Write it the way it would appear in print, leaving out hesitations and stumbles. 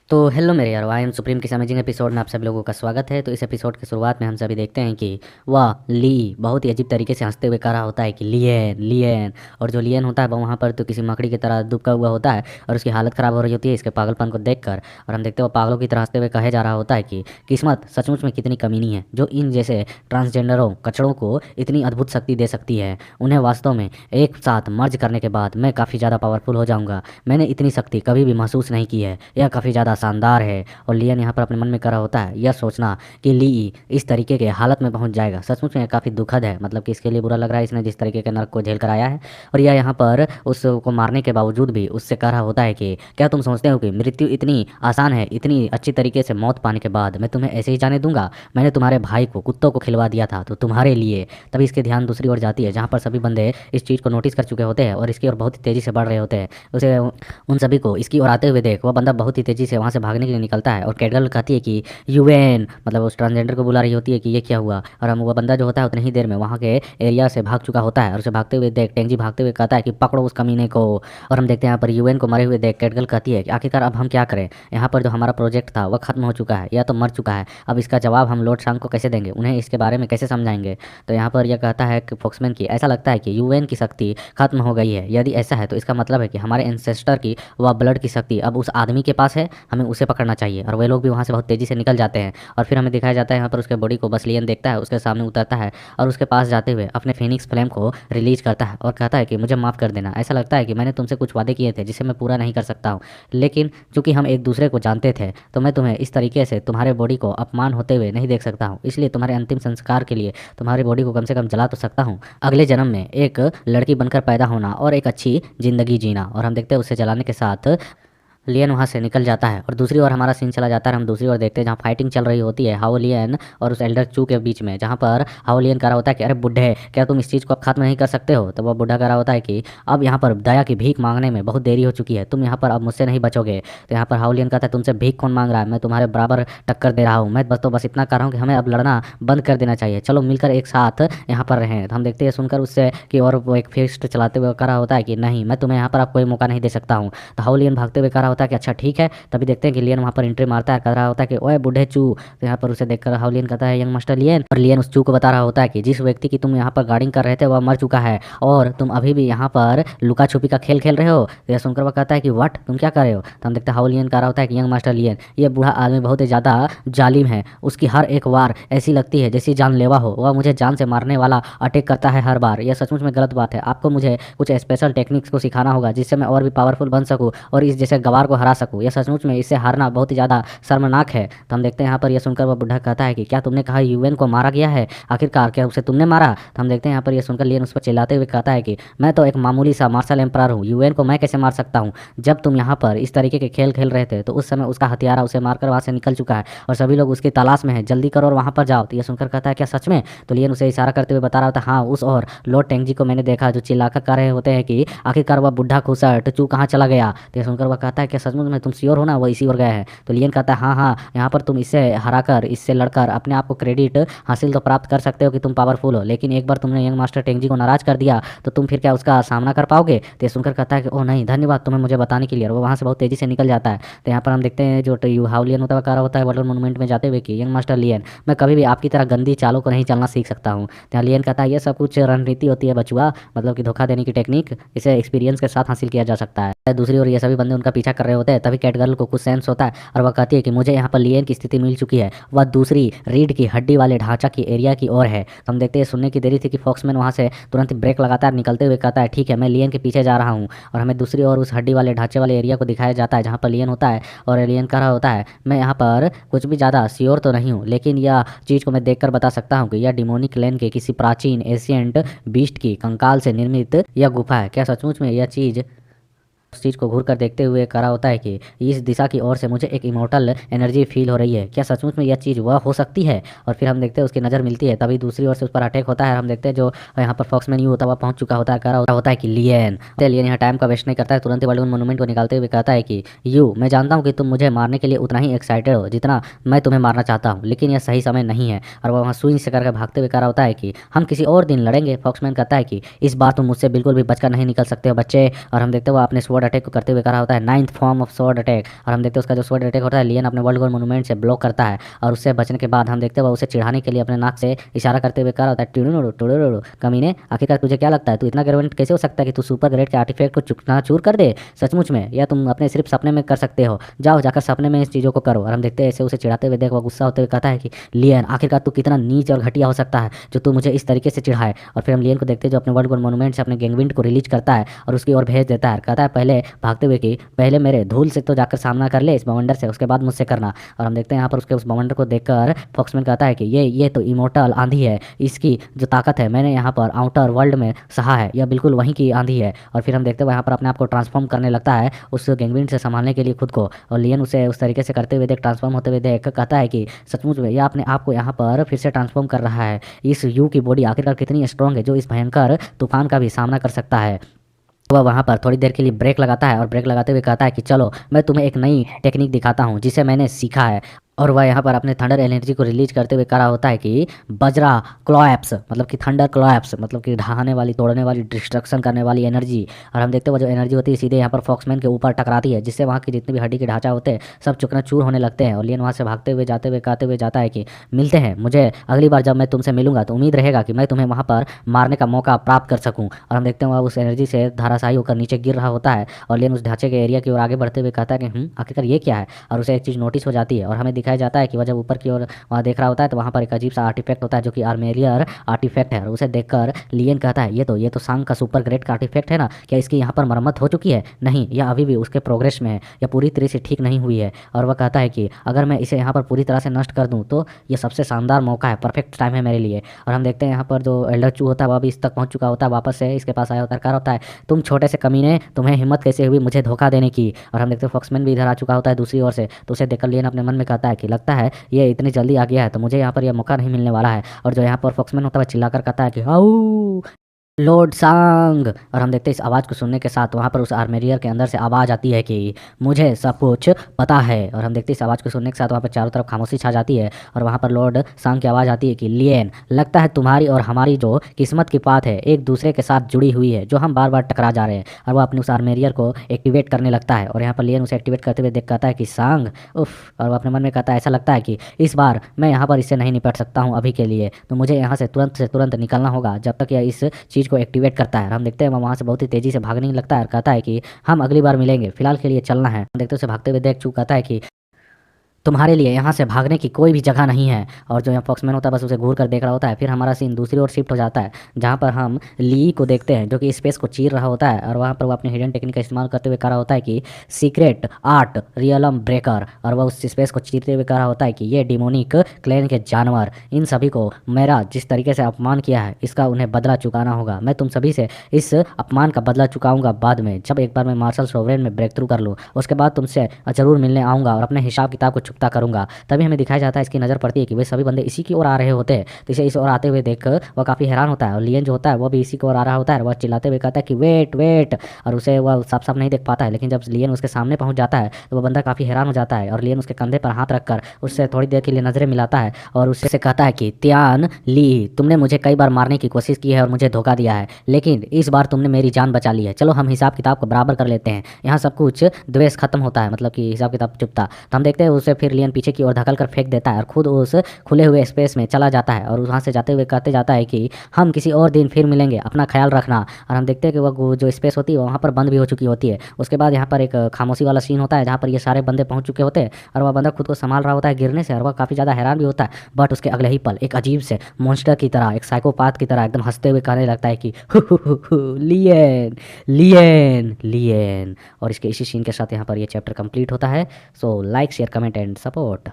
तो हेलो मेरे यारो, आई एम सुप्रीम किस अमेजिंग एपिसोड में आप सभी लोगों का स्वागत है। तो इस एपिसोड की शुरुआत में हम सभी देखते हैं कि वाह ली बहुत ही अजीब तरीके से हंसते हुए कह रहा होता है कि लियन लियन। और जो लियन होता है वो वहाँ पर तो किसी मकड़ी की तरह दुबका हुआ होता है और उसकी हालत ख़राब हो रही होती है इसके पागलपन को देखकर। और हम देखते हैं वो पागलों की तरह हंसते हुए कहे जा रहा होता है कि किस्मत सचमुच में कितनी कमीनी है जो इन जैसे ट्रांसजेंडरों कचड़ों को इतनी अद्भुत शक्ति दे सकती है। उन्हें वास्तव में एक साथ मर्ज करने के बाद मैं काफ़ी ज़्यादा पावरफुल हो जाऊँगा। मैंने इतनी शक्ति कभी भी महसूस नहीं की है, यह काफ़ी ज़्यादा शानदार है। और लियन यहाँ पर अपने मन में कर रहा होता है यह सोचना कि ली इस तरीके के हालत में पहुंच जाएगा सचमुच में काफ़ी दुखद है। मतलब कि इसके लिए बुरा लग रहा है इसने जिस तरीके के नर्क को झेल कर आया है। और यह यहाँ पर उसको मारने के बावजूद भी उससे कह रहा होता है कि क्या तुम समझते हो कि मृत्यु इतनी आसान है, इतनी अच्छी तरीके से मौत पाने के बाद मैं तुम्हें ऐसे ही जाने दूंगा। मैंने तुम्हारे भाई को कुत्तों को खिलवा दिया था तो तुम्हारे लिए। तभी इसके ध्यान दूसरी ओर जाती है जहाँ पर सभी बंदे इस चीज़ को नोटिस कर चुके होते हैं और इसकी ओर बहुत ही तेज़ी से बढ़ रहे होते हैं। उसे उन सभी को इसकी ओर आते हुए देख वह बंदा बहुत ही तेज़ी से वहाँ से भागने के लिए निकलता है। और कैटगर्ल कहती है कि यूएन, मतलब उस ट्रांसजेंडर को बुला रही होती है कि ये क्या हुआ। और हम वो बंदा जो होता है उतनी ही देर में वहाँ के एरिया से भाग चुका होता है और उसे भागते हुए देख टेंजी भागते हुए कहता है कि पकड़ो उस कमीने को। और हम देखते हैं यहाँ पर यूएन को मरे हुए देख कैटगर्ल कहती है कि आखिरकार अब हम क्या करें, यहाँ पर जो हमारा प्रोजेक्ट था वह खत्म हो चुका है या तो मर चुका है। अब इसका जवाब हम लॉर्ड शांग को कैसे देंगे, उन्हें इसके बारे में कैसे समझाएंगे। तो यहाँ पर यह कहता है कि फोक्समैन की ऐसा लगता है कि यूएन की शक्ति खत्म हो गई है। यदि ऐसा है तो इसका मतलब है कि हमारे एंसेस्टर की वह ब्लड की शक्ति अब उस आदमी के पास है, हमें उसे पकड़ना चाहिए। और वे लोग भी वहाँ से बहुत तेज़ी से निकल जाते हैं। और फिर हमें दिखाया जाता है यहाँ पर उसके बॉडी को बसलियन देखता है, उसके सामने उतरता है और उसके पास जाते हुए अपने फिनिक्स फ्लेम को रिलीज करता है और कहता है कि मुझे माफ़ कर देना। ऐसा लगता है कि मैंने तुमसे कुछ वादे किए थे जिसे मैं पूरा नहीं कर सकता हूँ, लेकिन चूंकि हम एक दूसरे को जानते थे तो मैं तुम्हें इस तरीके से तुम्हारे बॉडी को अपमान होते हुए नहीं देख सकता हूँ। इसलिए तुम्हारे अंतिम संस्कार के लिए तुम्हारी बॉडी को कम से कम जला तो सकता हूँ, अगले जन्म में एक लड़की बनकर पैदा होना और एक अच्छी जिंदगी जीना। और हम देखते हैं उसे जलाने के साथ लियन वहाँ से निकल जाता है। और दूसरी ओर हमारा सीन चला जाता है, हम दूसरी ओर देखते हैं जहाँ फाइटिंग चल रही होती है हाओ लियन और उस एल्डर चू के बीच में, जहाँ पर हाओ लियन कह रहा होता है कि अरे बुढ़े क्या तुम इस चीज़ को अब खत्म नहीं कर सकते हो। तो वह बुढ़ा कह रहा होता है कि अब यहाँ पर दया की भीख मांगने में बहुत देरी हो चुकी है, तुम यहाँ पर अब मुझसे नहीं बचोगे। तो यहाँ पर हाओ लियन कहता है तुमसे भीख कौन मांग रहा है, मैं तुम्हारे बराबर टक्कर दे रहा हूँ। मैं बस इतना कर रहा हूँ कि हमें अब लड़ना बंद कर देना चाहिए, चलो मिलकर एक साथ यहाँ पर रहें। तो हम देखते हैं सुनकर उससे कि और वो एक फिस्ट चलाते हुए कह रहा होता है कि नहीं, मैं तुम्हें यहाँ पर अब कोई मौका नहीं दे सकता हूँ। तो हाओ लियन भागते हुए कह रहा होता है कि अच्छा ठीक है। तभी देखते हैं कि लियन वहाँ पर एंट्री मारता है, कह रहा होता है कि ओए बूढ़े चू। तो यहाँ पर उसे देखकर हाउलियन कहता है यंग मास्टर लियन। और लियन उस चू को बता रहा होता है कि जिस व्यक्ति की तुम यहाँ पर गार्डिंग कर रहे थे वह मर चुका है और तुम अभी भी यहाँ पर लुका छुपी का खेल खेल रहे हो। तो यह सुनकर वह कहता है कि वट तुम क्या कर रहे हो। तो हम देखते हैं हाउलियन कह रहा होता है कि यंग मास्टर लियन ये बूढ़ा आदमी बहुत ही ज़्यादा जालिम है, उसकी हर एक वार ऐसी लगती है जैसी जानलेवा हो, वह मुझे जान से मारने वाला अटैक करता है हर बार। यह सचमुच में गलत बात है, आपको मुझे कुछ स्पेशल टेक्निक्स को सिखाना होगा जिससे मैं और भी पावरफुल बन सकूँ और इस जैसे गवार को हरा सकूँ। यह सचमुच में इससे हारना बहुत ही ज़्यादा शर्मनाक है। तो हम देखते हैं यहाँ पर यह सुनकर वह बुढ़ा कहता है कि क्या तुमने कहा यूएन को मारा गया है, आखिरकार क्या उसे तुमने मारा। तो हम देखते हैं यहाँ पर यह सुनकर लियन उस पर चिल्लाते हुए कहता है कि मैं तो एक मामूली सा मार्शल एम्परर हूँ, यूएन को मैं कैसे मार सकता हूँ। जब तुम यहाँ पर इस तरीके के खेल खेल रहे थे तो उस समय उसका हथियारा उसे मारकर वहाँ से निकल चुका है और सभी लोग उसकी तलाश में है, जल्दी करो और वहाँ पर जाओ। तो यह सुनकर कहता है क्या सच में। तो लियन उसे इशारा करते हुए बता रहा होता है हाँ उस और लॉर्ड टेंगजी को मैंने देखा जो चिल्लाकर कह रहे होते हैं कि आखिरकार वह बुढ़ा खुसट चू कहाँ चला गया। तो यह सुनकर वह कहता है क्या सचमुच में तुम श्योर हो ना वो इसी ओर गया है। तो लियन कहता है हाँ हाँ, यहाँ पर तुम इससे हराकर इससे लड़कर अपने आप को क्रेडिट हासिल तो प्राप्त कर सकते हो कि तुम पावरफुल हो, लेकिन एक बार तुमने यंग मास्टर टेंगजी को नाराज कर दिया तो तुम फिर क्या उसका सामना कर पाओगे। तो ये सुनकर कहता है कि ओह नहीं धन्यवाद तुम्हें मुझे बताने के लिए। और वो वहाँ से बहुत तेजी से निकल जाता है। तो यहाँ पर हम देखते हैं जो हाउलियन होता है कह रहा होता है वर्ल्ड मोन्यूमेंट में जाते हुए कि यंग मास्टर लियन मैं कभी भी आपकी तरह गंदी चालों को नहीं चलना सीख सकता हूँ। तो लियन कहता है ये सब कुछ रणनीति होती है बचुआ, मतलब कि धोखा देने की टेक्निक, इसे एक्सपीरियंस के साथ हासिल किया जा सकता है। दूसरी ओर ये सभी बंदे उनका पीछा कर रहे होते हैं, तभी कैटगर्ल को कुछ सेंस होता है और वह कहती है कि मुझे यहाँ पर लियन की स्थिति मिल चुकी है, वह दूसरी रीढ़ की हड्डी वाले ढांचा की एरिया की ओर है। तो हम देखते हैं सुनने की देरी थी कि फॉक्समैन वहाँ से तुरंत ब्रेक लगातार निकलते हुए कहता है ठीक है मैं लियन के पीछे जा रहा हूँ। और हमें दूसरी ओर उस हड्डी वाले ढांचे वाले एरिया को दिखाया जाता है जहाँ पर लियन होता है और लियन कह रहा होता है मैं यहाँ पर कुछ भी ज़्यादा श्योर तो नहीं हूँ, लेकिन यह चीज़ को मैं देखकर बता सकता हूँ कि यह डिमोनिक लैंड के किसी प्राचीन एशियंट बीस्ट की कंकाल से निर्मित यह गुफा है। क्या सचमुच में यह चीज़ उस चीज़ को घूर कर देखते हुए कहा होता है कि इस दिशा की ओर से मुझे एक इमोर्टल एनर्जी फील हो रही है, क्या सचमुच में यह चीज़ वह हो सकती है। और फिर हम देखते हैं उसकी नज़र मिलती है, तभी दूसरी ओर से उस पर अटैक होता है। हम देखते हैं जो यहाँ पर फॉक्समैन यू होता हुआ पहुंच चुका होता है, कह रहा होता है कि लियन यहाँ टाइम का वेस्ट नहीं करता है, तुरंत ही वर्ल्ड मोन्यूमेंट को निकालते हुए कहता है कि यू मैं जानता हूँ कि तुम मुझे मारने के लिए उतना ही एक्साइटेड हो जितना मैं तुम्हें मारना चाहता हूँ, लेकिन यह सही समय नहीं है। और वह वहाँ सुई से करके भागते हुए कह रहा होता है कि हम किसी और दिन लड़ेंगे। फॉक्समैन कहता है कि इस बार तुम मुझसे बिल्कुल भी बचकर नहीं निकल सकते हो बच्चे। और हम देखते हो अपने स्वॉर्ड स्वॉर्ड अटैक को करते हुए करा होता है, 9th form of sword attack. और हम देखते हैं उसका जो स्वॉर्ड अटैक होता है, लियन अपने वर्ल्ड वॉर मोन्यूमेंट से ब्लॉक करता है और उससे बचने के बाद हम देखते हैं वो उसे चिढ़ाने के लिए अपने नाक से इशारा करते हुए करा होता है, टुडुडुडु टुडुडुडु, कमीने आखिरकार तुझे क्या लगता है तू इतना ग्रेविड कैसे हो सकता है कि तू सुपर ग्रेड के आर्टिफैक्ट को चुकना चूर कर दे सचमुच में, या तुम अपने सिर्फ सपने में कर सकते हो, जाओ जाकर सपने में इस चीज़ों को करो। और हम देखते हैं ऐसे उसे चिढ़ाते हुए देख वो गुस्सा होते हुए कहता है कि लियन आखिरकार तू कितना नीच और घटिया हो सकता है जो तू मुझे इस तरीके से चिढ़ाए। और फिर हम लियन को देखते हैं जो अपने वर्ल्ड वॉर मोन्यूमेंट से अपने गैंगविंड को रिलीज करता है और उसकी ओर भेज देता है, कहता है पहले भागते हुए कि पहले मेरे धूल से तो जाकर सामना कर ले इस बवंडर से, उसके बाद मुझसे करना। और हम देखते हैं यहाँ पर उसके उस बवंडर को देखकर फॉक्समैन कहता है कि ये तो इमोर्टल आंधी है, इसकी जो ताकत है मैंने यहाँ पर आउटर वर्ल्ड में सहा है, यह बिल्कुल वहीं की आंधी है। और फिर हम देखते हैं यहाँ पर अपने आप को ट्रांसफॉर्म करने लगता है उस गैंगविंड से संभालने के लिए खुद को, और लियन उसे उस तरीके से करते हुए देख, ट्रांसफॉर्म होते हुए देख कहता है कि सचमुच में यह अपने आप को यहाँ पर फिर से ट्रांसफॉर्म कर रहा है, इस यू की बॉडी आखिरकार कितनी स्ट्रांग है जो इस भयंकर तूफान का भी सामना कर सकता है। वह वहाँ पर थोड़ी देर के लिए ब्रेक लगाता है और ब्रेक लगाते हुए कहता है कि चलो मैं तुम्हें एक नई टेक्निक दिखाता हूँ जिसे मैंने सीखा है। और वह यहाँ पर अपने थंडर एनर्जी को रिलीज करते हुए करा होता है कि बजरा क्लॉएप्स, मतलब कि थंडर क्लॉएप्स, मतलब कि ढहाने वाली, तोड़ने वाली, डिस्ट्रक्शन करने वाली एनर्जी। और हम देखते हैं वो जो एनर्जी होती है सीधे यहाँ पर फॉक्समैन के ऊपर टकराती है, जिससे वहाँ की जितने भी हड्डी के ढांचा होते हैं सब चूर होने लगते हैं। और लियन वहाँ से भागते हुए जाते हुए कहते हुए जाता है कि मिलते हैं, मुझे अगली बार जब मैं तुमसे मिलूंगा तो उम्मीद रहेगा कि मैं तुम्हें वहाँ पर मारने का मौका प्राप्त कर सकूँ। और हम देखते हैं वह उस एनर्जी से धाराशाही होकर नीचे गिर रहा होता है और लियन उस ढांचे के एरिया की ओर आगे बढ़ते हुए कहता है कि आखिरकार ये क्या है। और उसे एक चीज़ नोटिस हो जाती है और हमें दिखाया जाता है कि वह जब ऊपर की ओर वहाँ देख रहा होता है तो वहाँ पर एक अजीब सा आर्टिफैक्ट होता है जो कि आर्मेलियर आर्टिफैक्ट है। और उसे देखकर लियन कहता है ये तो सांग का सुपर ग्रेड का आर्टिफैक्ट है ना, क्या इसकी यहाँ पर मरम्मत हो चुकी है? नहीं, यह अभी भी उसके प्रोग्रेस में है, यह पूरी तरह से ठीक नहीं हुई है। और वह कहता है कि अगर मैं इसे यहाँ पर पूरी तरह से नष्ट कर दूँ तो ये सबसे शानदार मौका है, परफेक्ट टाइम है मेरे लिए। और हम देखते हैं यहाँ पर जो एल्डर चू होता है वह भी इस तक पहुँच चुका होता है, वापस से इसके पास आया होता है, कहा होता है तुम छोटे से कमीने, तुम्हें हिम्मत कैसे हुई मुझे धोखा देने की। और हम देखते हैं फॉक्समैन भी इधर आ चुका होता है दूसरी ओर से, तो उसे देखकर लियन अपने मन में कहता है कि लगता है ये इतनी जल्दी आ गया है तो मुझे यहाँ पर यह मौका नहीं मिलने वाला है। और जो यहाँ पर फॉक्समैन होता है चिल्लाकर कहता है कि हाउ लॉर्ड सांग। और हम देखते हैं इस आवाज़ को सुनने के साथ वहाँ पर उस आर्मेरियर के अंदर से आवाज़ आती है कि मुझे सब कुछ पता है। और हम देखते हैं इस आवाज़ को सुनने के साथ वहाँ पर चारों तरफ खामोशी छा जाती है और वहाँ पर लॉर्ड सांग की आवाज़ आती है कि लियन, लगता है तुम्हारी और हमारी जो किस्मत की बात है एक दूसरे के साथ जुड़ी हुई है, जो हम बार बार टकरा जा रहे हैं। और वह अपने उस आर्मेरियर को एक्टिवेट करने लगता है और यहाँ पर लियन उसे एक्टिवेट करते हुए देख कहता है कि सांग उफ। और वह अपने मन में कहता है ऐसा लगता है कि इस बार मैं यहाँ पर इससे नहीं निपट सकता हूँ अभी के लिए, तो मुझे यहाँ से तुरंत निकलना होगा जब तक यह इस चीज़ को एक्टिवेट करता है। हम देखते हैं वह वहाँ से बहुत ही तेजी से भागने लगता है और कहता है कि हम अगली बार मिलेंगे, फिलहाल के लिए चलना है। हम देखते हैं उसे भागते हुए देख चू कहता है कि तुम्हारे लिए यहाँ से भागने की कोई भी जगह नहीं है। और जो यहाँ फॉक्समैन होता है बस उसे घूर कर देख रहा होता है। फिर हमारा सीन दूसरी ओर शिफ्ट हो जाता है जहाँ पर हम ली को देखते हैं जो कि स्पेस को चीर रहा होता है और वहाँ पर वो अपने हिडन टेक्निक का इस्तेमाल करते हुए कह रहा होता है कि सीक्रेट आर्ट रियलम ब्रेकर। और वह उस स्पेस को चीरते हुए कह रहा होता है कि ये डिमोनिक क्लैन के जानवर, इन सभी को मेरा जिस तरीके से अपमान किया है इसका उन्हें बदला चुकाना होगा। मैं तुम सभी से इस अपमान का बदला चुकाऊंगा बाद में, जब एक बार मैं मार्शल सोवरेन में ब्रेक थ्रू कर लूँ, उसके बाद तुमसे ज़रूर मिलने आऊँगा और अपने हिसाब किताब को चुकता करूँगा। तभी हमें दिखाया जाता है, इसकी नज़र पड़ती है कि वे सभी बंदे इसी की ओर आ रहे होते हैं। तो इसे इस ओर आते हुए देख वह काफ़ी हैरान होता है और लियन जो होता है वह भी इसी की ओर आ रहा होता है। वह चिल्लाते हुए कहता है कि वेट वेट, और उसे वह साफ साफ नहीं देख पाता है। लेकिन जब लियन उसके सामने पहुंच जाता है तो वह बंदा काफ़ी हैरान हो जाता है और लियन उसके कंधे पर हाथ रखकर उससे थोड़ी देर के लिए नजरें मिलाता है और उससे कहता है कि त्यान ली, तुमने मुझे कई बार मारने की कोशिश की है और मुझे धोखा दिया है, लेकिन इस बार तुमने मेरी जान बचा ली है। चलो हम हिसाब किताब को बराबर कर लेते हैं, यहाँ सब कुछ द्वेष खत्म होता है, मतलब कि हिसाब किताब चुपता। तो हम देखते हैं उसे फिर लियन पीछे की ओर धकल कर फेंक देता है और खुद उस खुले हुए स्पेस में चला जाता है और वहाँ से जाते हुए कहते जाता है कि हम किसी और दिन फिर मिलेंगे, अपना ख्याल रखना। और हम देखते हैं कि वह जो स्पेस होती है वहाँ पर बंद भी हो चुकी होती है। उसके बाद यहाँ पर एक खामोशी वाला सीन होता है जहाँ पर ये सारे बंदे पहुँच चुके होते हैं और वह बंदा खुद को संभाल रहा होता है गिरने से और वह काफ़ी ज़्यादा हैरान भी होता है। बट उसके अगले ही पल एक अजीब से मॉन्स्टर की तरह, एक साइकोपाथ की तरह एकदम हंसते हुए कहने लगता है कि लियन लियन लियन। और इसके इसी सीन के साथ यहाँ पर ये चैप्टर कंप्लीट होता है। So like share comment and support.